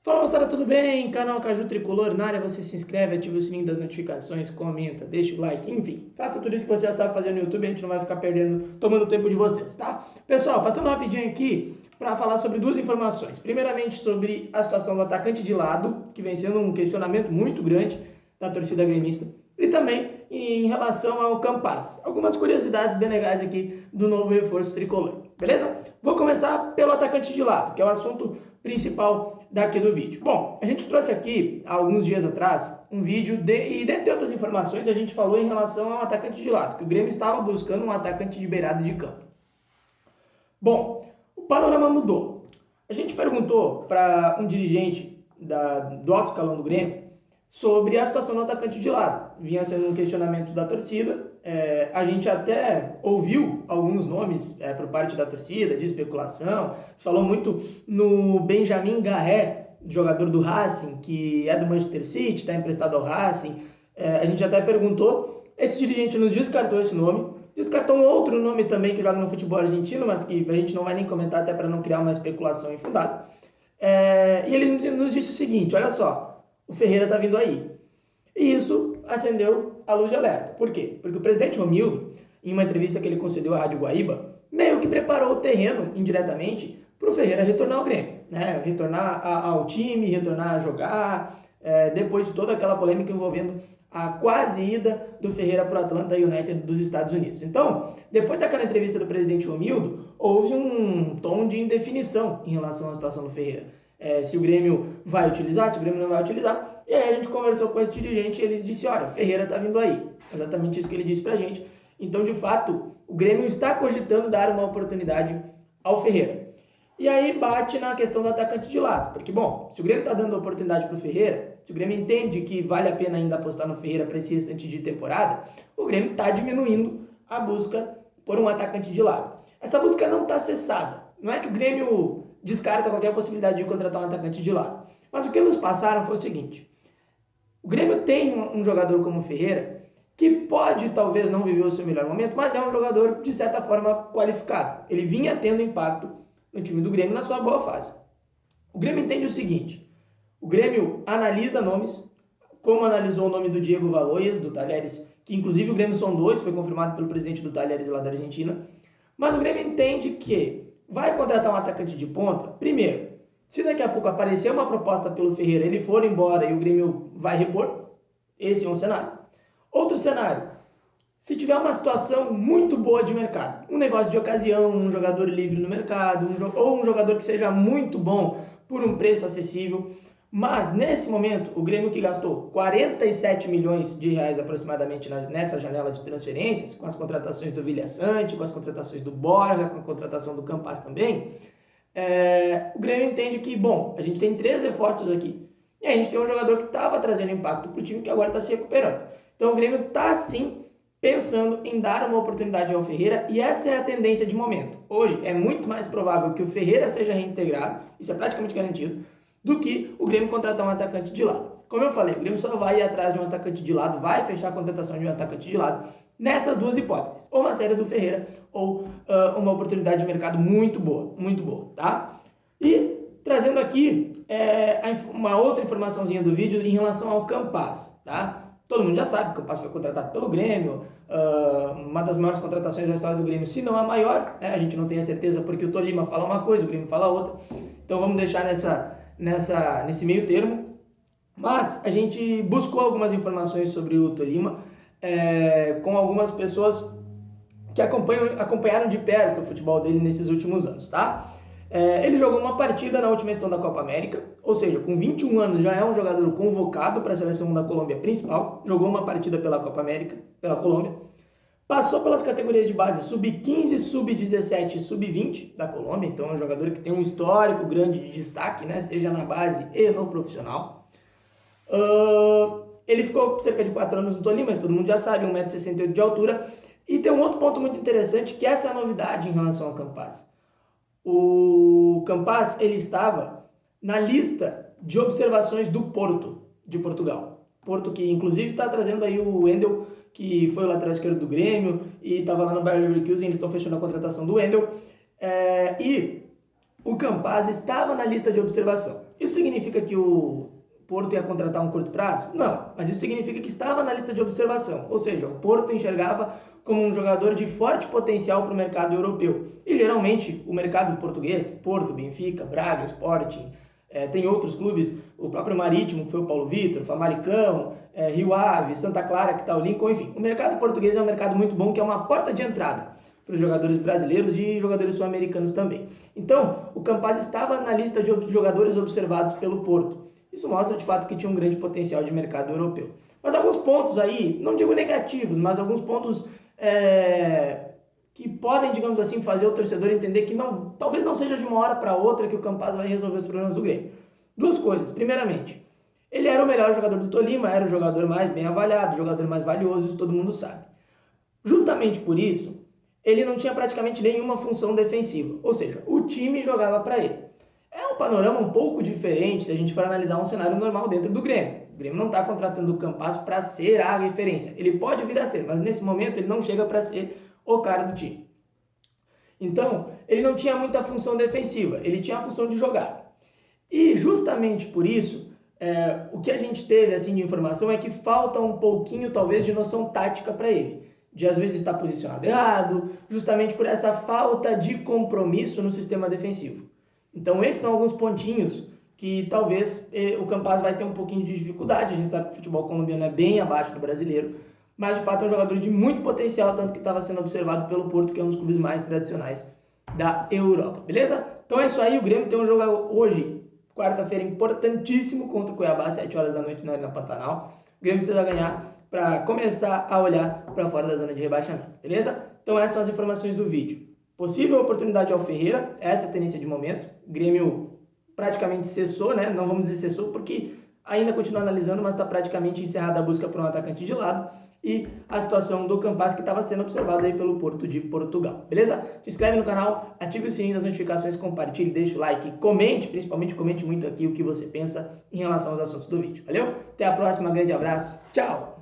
Fala moçada, tudo bem? Canal Caju Tricolor na área, você se inscreve, ativa o sininho das notificações, comenta, deixa o like, enfim, faça tudo isso que você já sabe fazer no YouTube, a gente não vai ficar tomando tempo de vocês, tá? Pessoal, passando rapidinho aqui para falar sobre duas informações. Primeiramente sobre a situação do atacante de lado, que vem sendo um questionamento muito grande da torcida gremista, e também em relação ao Campaz. Algumas curiosidades bem legais aqui do novo reforço tricolor, beleza? Vou começar pelo atacante de lado, que é o assunto principal daqui do vídeo. Bom, a gente trouxe aqui, há alguns dias atrás, um vídeo e dentre outras informações, a gente falou em relação ao atacante de lado, que o Grêmio estava buscando um atacante de beirada de campo. Bom, o panorama mudou. A gente perguntou para um dirigente do alto escalão do Grêmio sobre a situação do atacante de lado. Vinha sendo um questionamento da torcida, a gente até ouviu alguns nomes por parte da torcida, de especulação. Se falou muito no Benjamin Garré, jogador do Racing, que é do Manchester City, está emprestado ao Racing. A gente até perguntou, esse dirigente nos descartou esse nome, descartou um outro nome também que joga no futebol argentino, mas que a gente não vai nem comentar até para não criar uma especulação infundada. E ele nos disse o seguinte, olha só, o Ferreira está vindo aí. E isso acendeu a luz de alerta. Por quê? Porque o presidente Romildo, em uma entrevista que ele concedeu à Rádio Guaíba, meio que preparou o terreno, indiretamente, para o Ferreira retornar ao Grêmio, né? Retornar ao time, retornar a jogar, depois de toda aquela polêmica envolvendo a quase ida do Ferreira para o Atlanta United dos Estados Unidos. Então, depois daquela entrevista do presidente Romildo, houve um tom de indefinição em relação à situação do Ferreira. Se o Grêmio vai utilizar, se o Grêmio não vai utilizar. E aí a gente conversou com esse dirigente e ele disse, olha, Ferreira tá vindo aí. Exatamente isso que ele disse pra gente. Então, de fato, o Grêmio está cogitando dar uma oportunidade ao Ferreira. E aí bate na questão do atacante de lado. Porque, bom, se o Grêmio tá dando oportunidade pro Ferreira, se o Grêmio entende que vale a pena ainda apostar no Ferreira para esse restante de temporada, o Grêmio tá diminuindo a busca por um atacante de lado. Essa busca não tá cessada. Não é que o Grêmio descarta qualquer possibilidade de contratar um atacante de lado. Mas o que nos passaram foi o seguinte, o Grêmio tem um jogador como o Ferreira, que pode talvez não viver o seu melhor momento, mas é um jogador de certa forma qualificado. Ele vinha tendo impacto no time do Grêmio na sua boa fase. O Grêmio entende o seguinte, o Grêmio analisa nomes, como analisou o nome do Diego Valois, do Talheres, que inclusive o Grêmio sondou, isso foi confirmado pelo presidente do Talheres lá da Argentina, mas o Grêmio entende que vai contratar um atacante de ponta, primeiro, se daqui a pouco aparecer uma proposta pelo Ferreira, ele for embora e o Grêmio vai repor, esse é um cenário. Outro cenário, se tiver uma situação muito boa de mercado, um negócio de ocasião, um jogador livre no mercado, ou um jogador que seja muito bom por um preço acessível, mas nesse momento o Grêmio que gastou 47 milhões de reais aproximadamente nessa janela de transferências, com as contratações do Vilha Sante, com as contratações do Borja, com a contratação do Campaz também, o Grêmio entende que, bom, a gente tem 3 reforços aqui, e a gente tem um jogador que estava trazendo impacto para o time que agora está se recuperando. Então o Grêmio está sim pensando em dar uma oportunidade ao Ferreira, e essa é a tendência de momento. Hoje é muito mais provável que o Ferreira seja reintegrado, isso é praticamente garantido, do que o Grêmio contratar um atacante de lado. Como eu falei, o Grêmio só vai ir atrás de um atacante de lado, vai fechar a contratação de um atacante de lado nessas duas hipóteses. Ou uma série do Ferreira, ou uma oportunidade de mercado muito boa, tá? E trazendo aqui uma outra informaçãozinha do vídeo em relação ao Campaz, tá? Todo mundo já sabe que o Campaz foi contratado pelo Grêmio, uma das maiores contratações da história do Grêmio, se não a maior, a gente não tem a certeza porque o Tolima fala uma coisa, o Grêmio fala outra, então vamos deixar nesse meio termo, mas a gente buscou algumas informações sobre o Tolima com algumas pessoas que acompanharam de perto o futebol dele nesses últimos anos, tá? Ele jogou uma partida na última edição da Copa América, ou seja, com 21 anos já é um jogador convocado para a seleção da Colômbia principal, jogou uma partida pela Copa América, pela Colômbia, passou pelas categorias de base sub-15, sub-17 e sub-20 da Colômbia, então é um jogador que tem um histórico grande de destaque, né, seja na base e no profissional. Ele ficou cerca de 4 anos no Tolima, mas todo mundo já sabe, 1,68 m de altura. E tem um outro ponto muito interessante, que essa é a novidade em relação ao Campaz. O Campaz, ele estava na lista de observações do Porto, de Portugal. Porto que inclusive está trazendo aí o Wendel, que foi o lateral esquerdo do Grêmio e estava lá no Bayer Leverkusen, eles estão fechando a contratação do Wendel. E o Campaz estava na lista de observação. Isso significa que o Porto ia contratar um curto prazo? Não, mas isso significa que estava na lista de observação, ou seja, o Porto enxergava como um jogador de forte potencial para o mercado europeu. E geralmente o mercado português, Porto, Benfica, Braga, Sporting, tem outros clubes, o próprio Marítimo, que foi o Paulo Vitor, Famaricão, Rio Ave, Santa Clara, que está o Lincoln, enfim. O mercado português é um mercado muito bom, que é uma porta de entrada para os jogadores brasileiros e jogadores sul-americanos também. Então, o Campaz estava na lista de jogadores observados pelo Porto. Isso mostra de fato que tinha um grande potencial de mercado europeu. Mas alguns pontos aí, não digo negativos, mas alguns pontos que podem, digamos assim, fazer o torcedor entender que talvez não seja de uma hora para outra que o Campaz vai resolver os problemas do Grêmio. Duas coisas. Primeiramente, ele era o melhor jogador do Tolima, era o jogador mais bem avaliado, o jogador mais valioso, isso todo mundo sabe. Justamente por isso, ele não tinha praticamente nenhuma função defensiva, ou seja, o time jogava para ele. É um panorama um pouco diferente se a gente for analisar um cenário normal dentro do Grêmio. O Grêmio não está contratando o Campaz para ser a referência. Ele pode vir a ser, mas nesse momento ele não chega para ser o cara do time. Então, ele não tinha muita função defensiva, ele tinha a função de jogar. E justamente por isso, o que a gente teve assim, de informação é que falta um pouquinho, talvez, de noção tática para ele. De às vezes estar posicionado errado, justamente por essa falta de compromisso no sistema defensivo. Então esses são alguns pontinhos que talvez o Campaz vai ter um pouquinho de dificuldade. A gente sabe que o futebol colombiano é bem abaixo do brasileiro, mas de fato é um jogador de muito potencial, tanto que estava sendo observado pelo Porto, que é um dos clubes mais tradicionais da Europa, beleza? Então é isso aí, o Grêmio tem um jogo hoje, quarta-feira, importantíssimo contra o Cuiabá, 7 horas da noite na Arena Pantanal. O Grêmio precisa ganhar para começar a olhar para fora da zona de rebaixamento, beleza? Então essas são as informações do vídeo. Possível oportunidade ao Ferreira, essa é a tendência de momento. O Grêmio praticamente cessou, né? Não vamos dizer cessou porque ainda continua analisando, mas está praticamente encerrada a busca por um atacante de lado. E a situação do Campaz, que estava sendo observada aí pelo Porto de Portugal, beleza? Se inscreve no canal, ative o sininho das notificações, compartilhe, deixa o like, comente, principalmente comente muito aqui o que você pensa em relação aos assuntos do vídeo, valeu? Até a próxima, grande abraço, tchau!